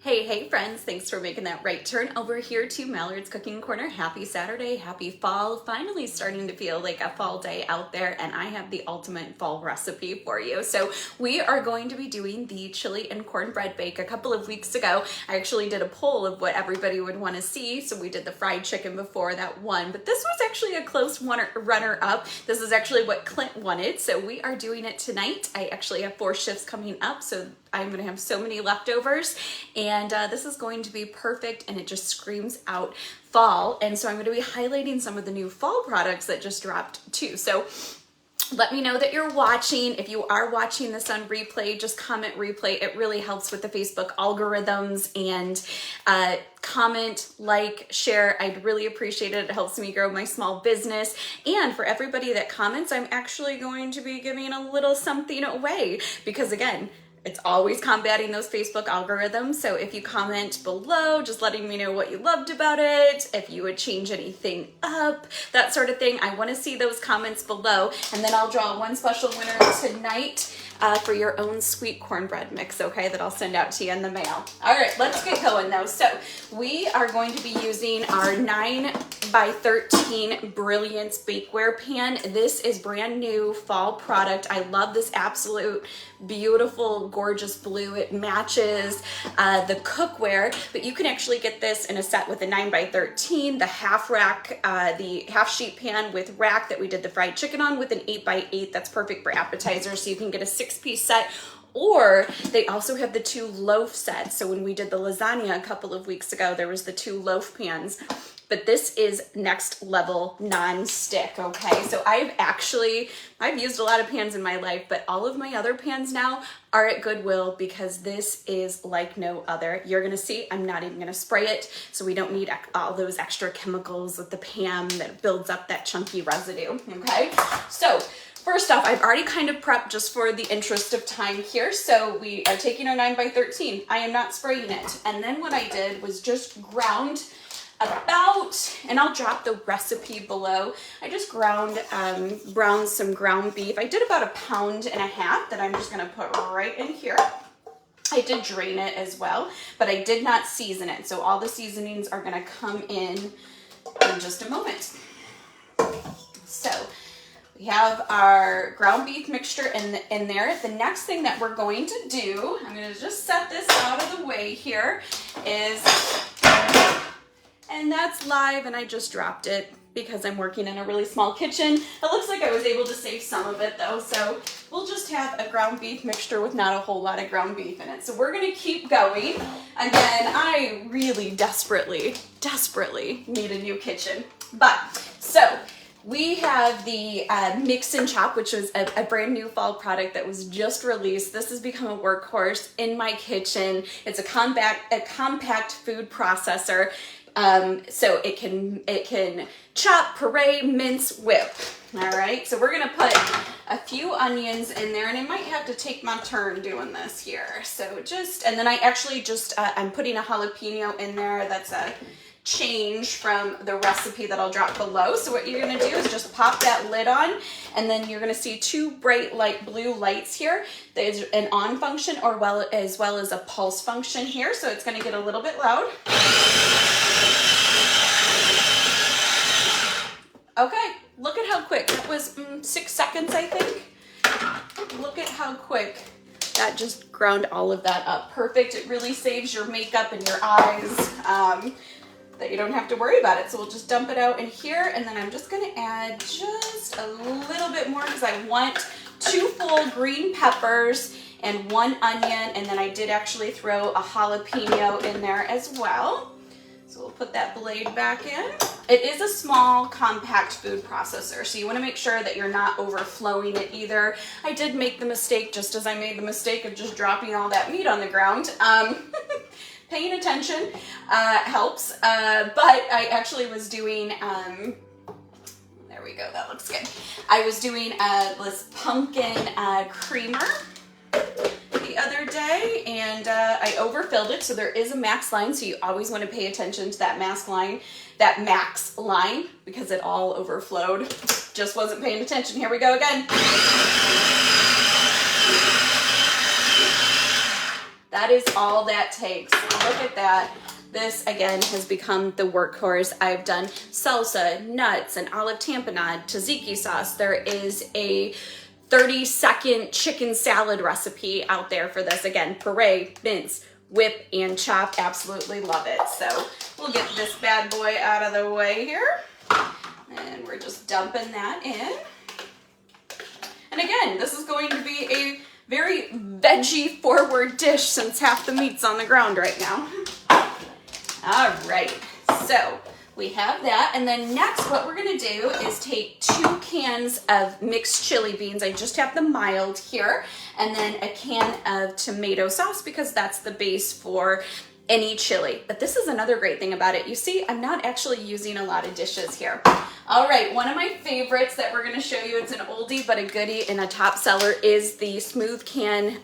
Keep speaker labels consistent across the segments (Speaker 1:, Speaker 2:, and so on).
Speaker 1: Hey friends, thanks for making that right turn over here to Mallard's Cooking Corner. Happy Saturday, happy fall. Finally starting to feel like a fall day out there, and I have the ultimate fall recipe for you. So we are going to be doing the chili and cornbread bake. A couple of weeks ago, I actually did a poll of what everybody would want to see. So we did the fried chicken before, that won, but this was actually a close runner up. This is actually what Clint wanted. So we are doing it tonight. I actually have 4 shifts coming up, so I'm gonna have so many leftovers, and this is going to be perfect, and it just screams out fall. And so I'm gonna be highlighting some of the new fall products that just dropped too. So let me know that you're watching. If you are watching this on replay, just comment replay. It really helps with the Facebook algorithms, and comment, like, share. I'd really appreciate it. It helps me grow my small business. And for everybody that comments, I'm actually going to be giving a little something away, because again, it's always combating those Facebook algorithms. So if you comment below, just letting me know what you loved about it, if you would change anything up, that sort of thing. I want to see those comments below, and then I'll draw one special winner tonight for your own sweet cornbread mix, okay, that I'll send out to you in the mail. All right, let's get going though. So we are going to be using our 9x13 Brilliance bakeware pan. This is brand new fall product. I love this absolute beautiful, gorgeous blue. It matches the cookware, but you can actually get this in a set with a 9x13, the half rack, the half sheet pan with rack that we did the fried chicken on, with an 8x8. That's perfect for appetizers, so you can get a 6-piece set. Or they also have the 2 loaf sets. So when we did the lasagna a couple of weeks ago, there was the 2 loaf pans. But this is next level non-stick, okay? So I've used a lot of pans in my life, but all of my other pans now are at Goodwill, because this is like no other. You're gonna see, I'm not even gonna spray it, so we don't need all those extra chemicals with the pan that builds up that chunky residue, okay? So first off, I've already kind of prepped just for the interest of time here. So we are taking our 9x13. I am not spraying it. And then what I did was just ground about, and I'll drop the recipe below. I just browned some ground beef. I did about 1.5 pounds that I'm just gonna put right in here. I did drain it as well, but I did not season it. So all the seasonings are gonna come in just a moment. So we have our ground beef mixture in there. The next thing that we're going to do, I'm gonna just set this out of the way here, and that's live, and I just dropped it because I'm working in a really small kitchen. It looks like I was able to save some of it though, so we'll just have a ground beef mixture with not a whole lot of ground beef in it. So we're gonna keep going. Again, I really desperately need a new kitchen. So we have the Mix and Chop, which was a brand new fall product that was just released. This has become a workhorse in my kitchen. It's a compact food processor. So it can chop, puree, mince, whip. All right, so we're gonna put a few onions in there, and I might have to take my turn doing this here. So and then I actually I'm putting a jalapeno in there. That's a change from the recipe that I'll drop below. So what you're gonna do is just pop that lid on, and then you're gonna see 2 bright light blue lights here. There's an on function as well as a pulse function here. So it's gonna get a little bit loud. Okay, look at how quick. That was 6 seconds, I think. Look at how quick that just ground all of that up. Perfect. It really saves your makeup and your eyes. That you don't have to worry about it. So we'll just dump it out in here, and then I'm just gonna add just a little bit more, because I want 2 full green peppers and 1 onion, and then I did actually throw a jalapeno in there as well. So we'll put that blade back in. It is a small, compact food processor, so you want to make sure that you're not overflowing it either. I did make the mistake, just as I made the mistake of just dropping all that meat on the ground. Paying attention helps, but I actually was doing, there we go, that looks good. I was doing this pumpkin creamer the other day, and I overfilled it, so there is a max line, so you always want to pay attention to that max line, because it all overflowed. Just wasn't paying attention. Here we go again. That is all that takes. Look at that. This, again, has become the workhorse. I've done salsa, nuts, and olive tamponade, tzatziki sauce. There is a 30-second chicken salad recipe out there for this. Again, puree, mince, whip, and chop. Absolutely love it. So we'll get this bad boy out of the way here. And we're just dumping that in. And again, this is going to be a very veggie forward dish since half the meat's on the ground right now. All right, so we have that. And then next what we're gonna do is take 2 cans of mixed chili beans. I just have the mild here. And then a can of tomato sauce because that's the base for any chili. But this is another great thing about it. You see, I'm not actually using a lot of dishes here. All right, one of my favorites that we're gonna show you, it's an oldie but a goodie and a top seller, is the smooth can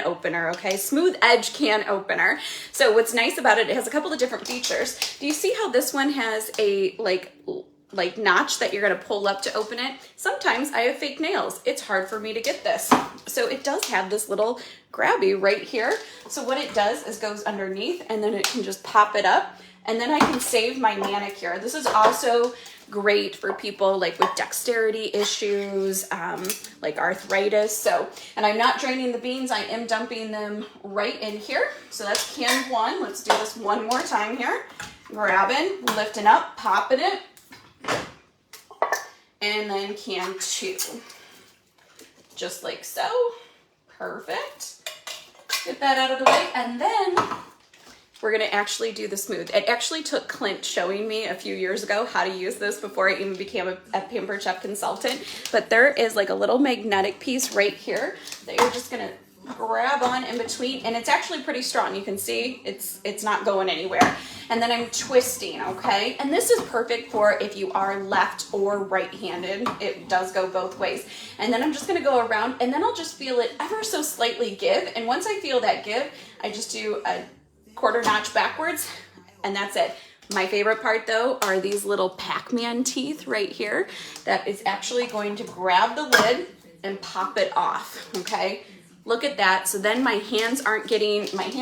Speaker 1: opener, okay? Smooth edge can opener. So what's nice about it, it has a couple of different features. Do you see how this one has a like notch that you're gonna pull up to open it? Sometimes I have fake nails. It's hard for me to get this. So it does have this little grabby right here. So what it does is goes underneath and then it can just pop it up and then I can save my manicure. This is also great for people like with dexterity issues, like arthritis. So, and I'm not draining the beans, I am dumping them right in here. So that's can 1. Let's do this one more time here. Grabbing, lifting up, popping it. And then can 2. Just like so. Perfect. Get that out of the way. And then we're gonna actually do the smooth. It actually took Clint showing me a few years ago how to use this before I even became a Pampered Chef consultant. But there is like a little magnetic piece right here that you're just gonna grab on in between, and it's actually pretty strong. You can see it's not going anywhere. And then I'm twisting, okay? And this is perfect for if you are left or right-handed. It does go both ways. And then I'm just gonna go around and then I'll just feel it ever so slightly give. And once I feel that give, I just do a quarter notch backwards and that's it. My favorite part though are these little Pac-Man teeth right here that is actually going to grab the lid and pop it off, okay? Look at that. So then my hands aren't getting messy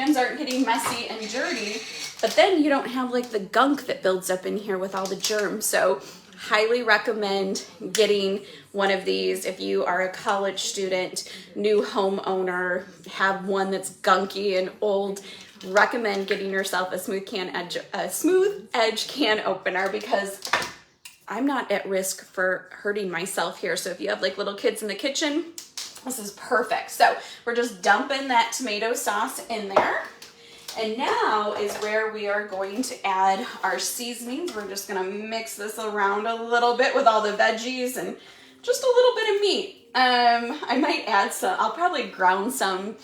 Speaker 1: and dirty, but then you don't have like the gunk that builds up in here with all the germs. So highly recommend getting one of these if you are a college student, new homeowner, have one that's gunky and old. Recommend getting yourself a smooth edge can opener because I'm not at risk for hurting myself here. So if you have like little kids in the kitchen, this is perfect. So we're just dumping that tomato sauce in there. And now is where we are going to add our seasonings. We're just gonna mix this around a little bit with all the veggies and just a little bit of meat. I might add some, I'll probably ground some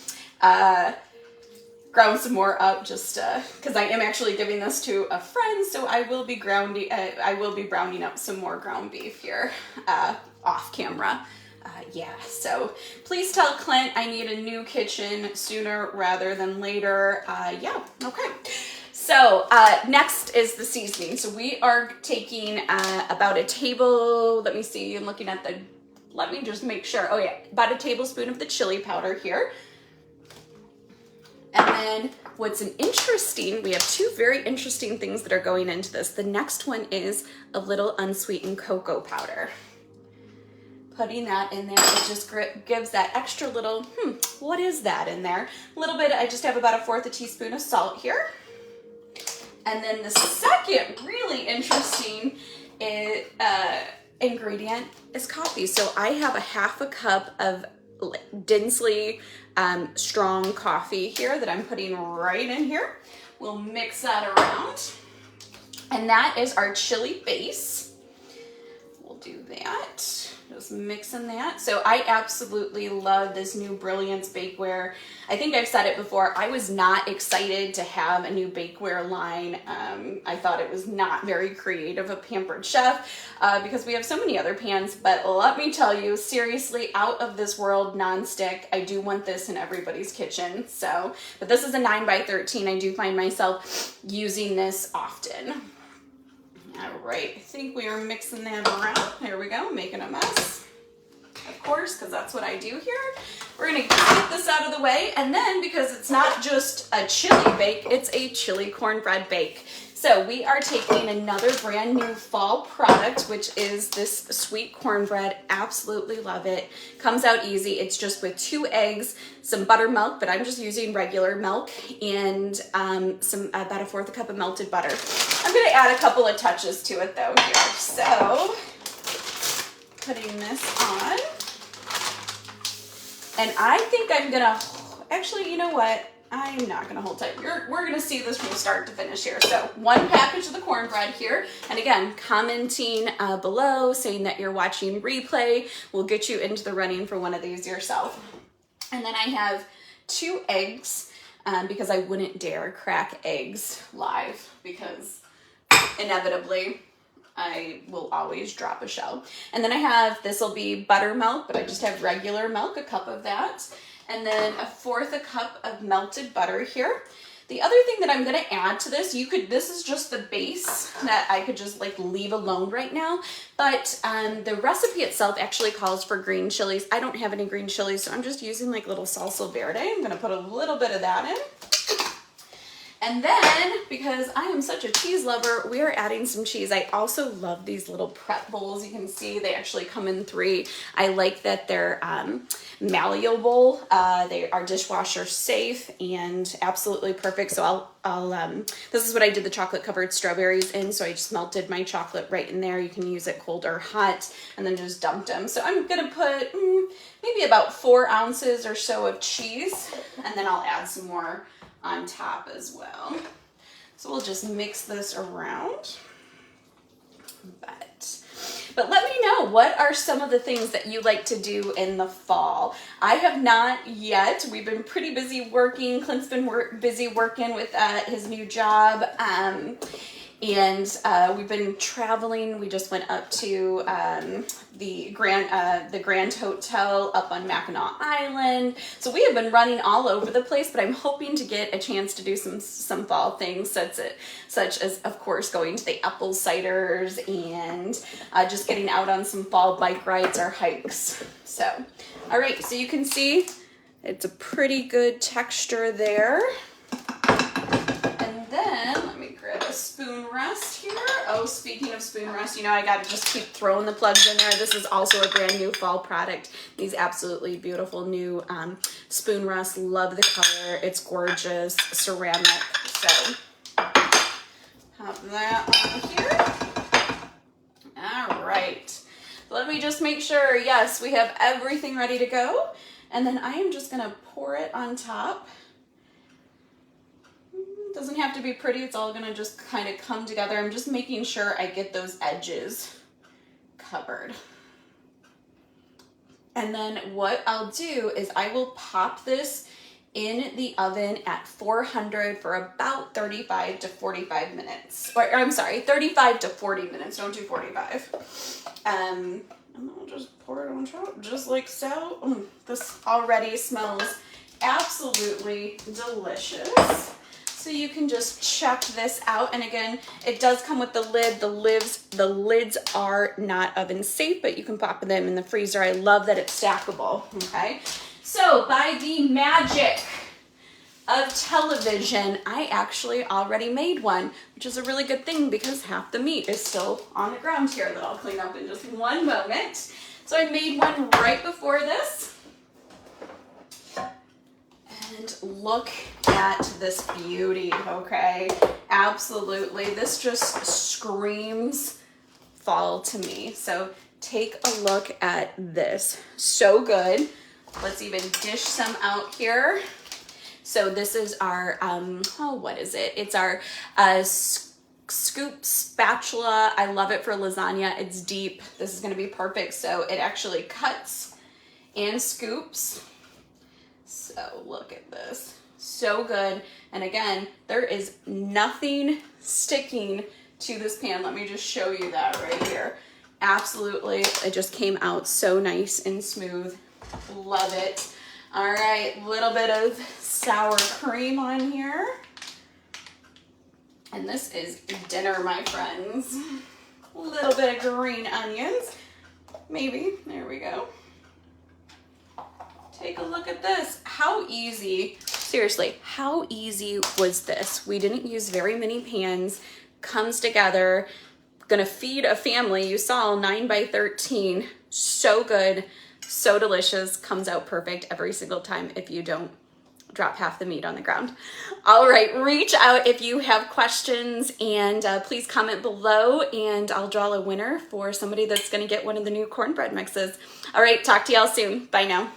Speaker 1: more up just because I am actually giving this to a friend, so I will be browning up some more ground beef here off camera. Yeah, so please tell Clint I need a new kitchen sooner rather than later. Yeah, okay. So next is the seasoning. So we are taking about a table, let me see, I'm looking at let me just make sure. Oh yeah, about a tablespoon of the chili powder here. And then what's we have 2 very interesting things that are going into this. The next one is a little unsweetened cocoa powder. Putting that in there, it just gives that extra little, what is that in there? A little bit, I just have about 1/4 teaspoon of salt here. And then the second really interesting ingredient is coffee. So I have 1/2 cup of densely strong coffee here that I'm putting right in here. We'll mix that around. And that is our chili base. We'll do that. Just mixing that. So I absolutely love this new Brilliance bakeware. I think I've said it before, I was not excited to have a new bakeware line. I thought it was not very creative of Pampered Chef because we have so many other pans, but let me tell you, seriously, out of this world nonstick. I do want this in everybody's kitchen. So, but this is a 9x13. I do find myself using this often. All right, I think we are mixing that around. Here we go, making a mess. of course, because that's what I do here. We're gonna get this out of the way, and then because it's not just a chili bake, it's a chili cornbread bake. So we are taking another brand new fall product, which is this sweet cornbread. Absolutely love it. Comes out easy. It's just with 2 eggs, some buttermilk, but I'm just using regular milk, and about 1/4 cup of melted butter. I'm gonna add a couple of touches to it though here. So putting this on. And I think I'm gonna, actually, you know what? I'm not gonna hold tight. We're gonna see this from start to finish here. So 1 package of the cornbread here. And again, commenting below saying that you're watching replay will get you into the running for one of these yourself. And then I have 2 eggs because I wouldn't dare crack eggs live because inevitably I will always drop a shell. And then I have, this will be buttermilk, but I just have regular milk, a cup of that. And then 1/4 cup of melted butter here. The other thing that I'm gonna add to this, this is just the base that I could just like leave alone right now, but the recipe itself actually calls for green chilies. I don't have any green chilies, so I'm just using like little salsa verde. I'm gonna put a little bit of that in. And then, because I am such a cheese lover, we are adding some cheese. I also love these little prep bowls. You can see they actually come in 3. I like that they're malleable. They are dishwasher safe and absolutely perfect. So this is what I did the chocolate covered strawberries in. So I just melted my chocolate right in there. You can use it cold or hot, and then just dumped them. So I'm gonna put maybe about 4 ounces or so of cheese, and then I'll add some more on top as well. So we'll just mix this around. But let me know, what are some of the things that you like to do in the fall? I have not yet. We've been pretty busy working. Clint's been busy working with his new job. And we've been traveling. We just went up to the Grand Hotel up on Mackinac Island. So we have been running all over the place, but I'm hoping to get a chance to do some fall things, such as, of course, going to the apple ciders and just getting out on some fall bike rides or hikes. So, all right, so you can see it's a pretty good texture there. And then let me grab a spoon rest here. Oh, speaking of spoon rest, you know, I gotta just keep throwing the plugs in there. This is also a brand new fall product. These absolutely beautiful new spoon rest. Love the color. It's gorgeous, ceramic. So pop that on here. All right. Let me just make sure, yes, we have everything ready to go. And then I am just gonna pour it on top. Doesn't have to be pretty, it's all gonna just kind of come together. I'm just making sure I get those edges covered. And then what I'll do is I will pop this in the oven at 400 for about 35 to 45 minutes. Or I'm sorry, 35 to 40 minutes, don't do 45. And I'll just pour it on top, just like so. This already smells absolutely delicious. So you can just check this out. And again, it does come with the lid. The lids are not oven safe, but you can pop them in the freezer. I love that it's stackable, okay? So by the magic of television, I actually already made one, which is a really good thing because half the meat is still on the ground here that I'll clean up in just one moment. So I made one right before this. And look at this beauty, okay? Absolutely. This just screams fall to me. So take a look at this. So good. Let's even dish some out here. So this is our, what is it? It's our scoop spatula. I love it for lasagna. It's deep. This is gonna be perfect. So it actually cuts and scoops. So look at this, so good. And again, there is nothing sticking to this pan. Let me just show you that right here. Absolutely, it just came out so nice and smooth. Love it. All right, little bit of sour cream on here. And this is dinner, my friends. A little bit of green onions, maybe, there we go. Take a look at this. How easy, seriously, how easy was this? We didn't use very many pans. Comes together. Gonna feed a family. You saw 9 by 13. So good, so delicious. Comes out perfect every single time if you don't drop half the meat on the ground. All right, reach out if you have questions, and please comment below, and I'll draw a winner for somebody that's gonna get one of the new cornbread mixes. All right, talk to y'all soon. Bye now.